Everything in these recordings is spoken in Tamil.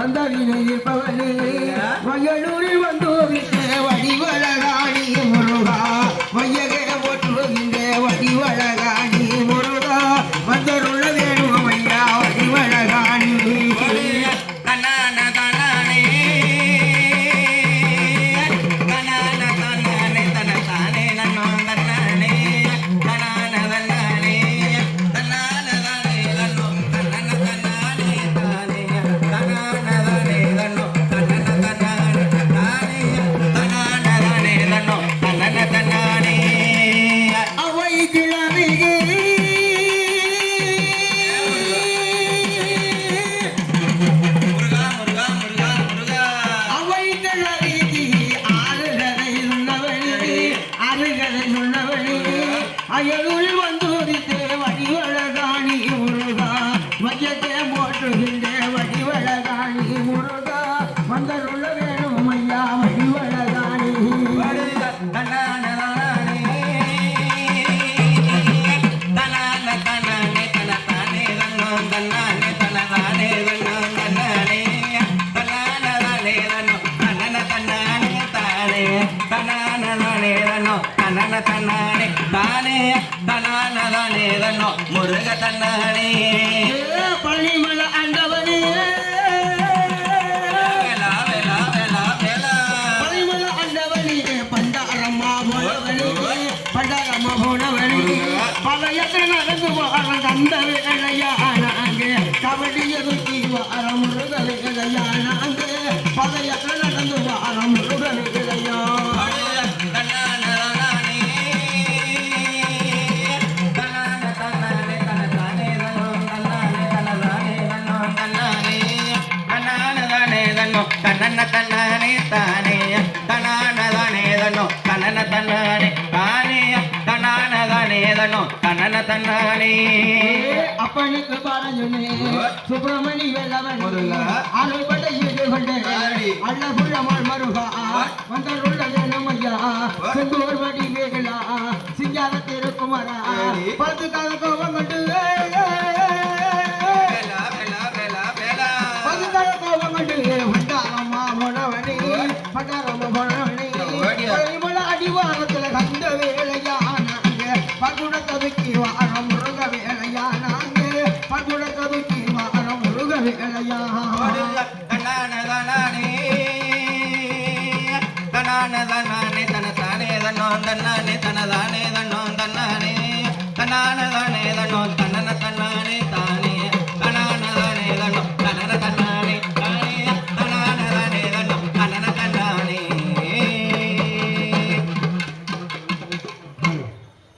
வந்தவினை இருப்பவனே வயலூரில் வந்து வடிவழகாணி முருகா வையகே போற்றுகின்ற வடிவழகாணி முருகா வந்தருள்ள வேணும் ஐயா வடிவழகாணி அயலுள் வந்தோதித்தே வடிவழகாணி முருகா மையத்தே போற்றுகின்ற வடிவழகாணி முருகா வந்தருள்ள வேணும் ஐயா வடிவழகாணி முருக தன்னானே பழனிமல ஆண்டவனே பழனிமல ஆண்டவனே பண்டாரம்மா போனவனே பல எத்தனை நடந்து வாரம் கந்த வேலையானாங்க கபடிய தூக்கி வாரம் முருக வேலையானாங்க பல எத்தனை நடந்து வாரம் முருக வேலையா தன்னன தன்னானே தானே தனானதானே தன்னோ தன்னன தன்னானே தானே தனானதானே தன்னோ தன்னன தன்னானே அப்பனுக்கு பாரஞ்சனே சுப்பிரமணி வெல்லவன் அருள்பட்ட ஈடு கொண்டே அல்லபுரமாள் மருகா வந்தருள்ள வேணும் ஐயா செந்தூர் வடி வேலா சிங்கார திருக்குமரா பத்துக்காக கோபம் கொண்டு அடிவாரத்துல கந்த வேலையானாங்க பகுடத்ததுக்கு வாரம் முருக வேலையானாங்க பகுடத்ததுக்கு வாரம் முருக வேலையா தனானே தனானே தனதானே தன்னோ தன்னானே தனதானே தன்னோ தன்னானே தனானதானே தன்னோ தன்னன தன்னானே தானே தனானதானே தன்னோ தன்னன தன்னானே தானே தனானதானே தன்னோ தன்னன தன்னானே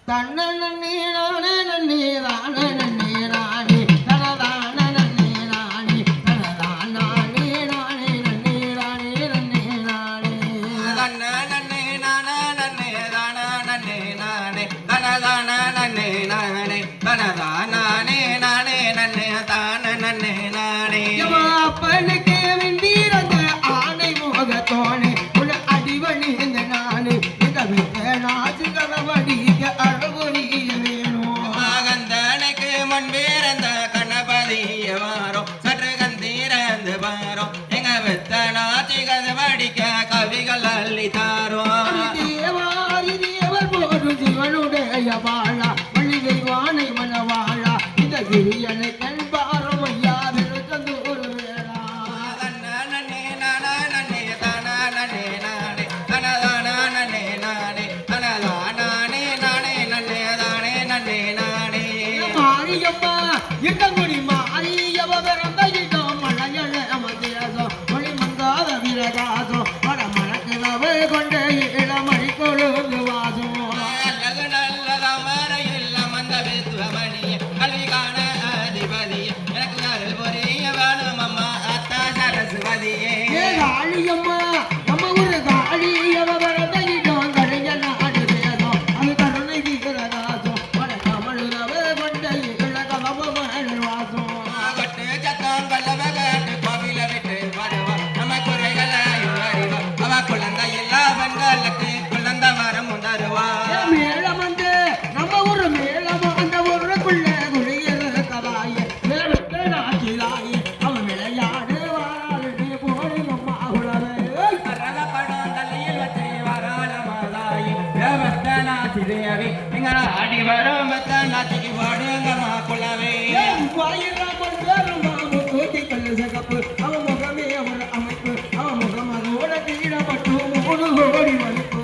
தன்னன் நீரானே நீரானே நீரானே தனதான நீரானே தனதான நீரானே நீரானே நீரானே தன்னனே நானே தானனே நானே தனதான நன்னே நானே தனதானே நானே நன்னே தானனே நானே அப்பனுக்கு விந்தீரந்த ஆணை முகத்தோனே உன் அடிவணி இந்த நானே இந்த நாச்சு கதவடிக்க அழகுரிய வேணும் மகந்தனைக்கு மண் வேறந்த கணபதிய வாரம் சற்று கந்தீரந்து வாரம் எங்க வெத்த நாச்சி கதவடிக்க கவிகள் அள்ளி தாரோம் தேவர் போது சிவனுடைய வாழா மல்லிகை வானை மனவாழா இந்த கிரியனை கண் பாரும் ஐயா தந்து ஒரு வேளா நன்னே நானே தானே நானே தனதானே நானே தனதானே நானே நன்னே தானே நன்னே நானே மாரியம்மா எங்கங்குடி மாரியவ பிறந்த இடம் மலையழ அமதிரசம் மொழி மங்காத விரகாசம் வட மணக்கிழவு கொண்ட இளமணி கொழுந்து வாசம் நல்லதமரையில் அமர்ந்த வித்வமணிய கல்வி காண குலவே வாயிராமன் வேறும் மாமு தோட்டி கல்லு சகப்பு அவன் முகமே அவர் அமைப்பு அவன் முகம் அதோட தீடப்பட்டு 3 கோடி மதிப்பு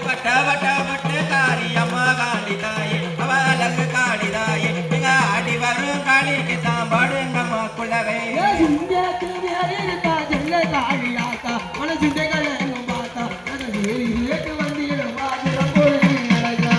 வட்ட வட்ட வட்ட காரி அம்மா காளி தாயே அவளுக்கு காளி தாயே இங்க ஆடி வரும் காளிக்கு தான் பாடுங்கம்மா குலவே சிங்கத்தில் வேறிருக்கா ஜெல்ல காளியாத்தா மனசுகள் எங்கும் பார்த்தா அது ஏட்டு வந்திடும் வாதிரம் போய் அழகா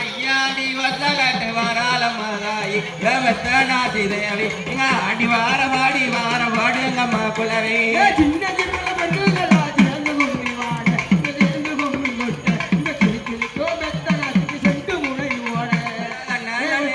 ஐயாடி வசகட்டு வரால மகாயி வெத்தனாசி தேவி இங்க ஆடி வார பாடி வார பாடுங்கம்மா குலவே சின்ன சின்ன பெண்களா சேர்ந்து கும்மி வாட சேர்ந்து கும்மி கொட்ட இந்த கிளிக்கோ மெத்தனாசி செண்டு முனை ஓட ஆயிரம்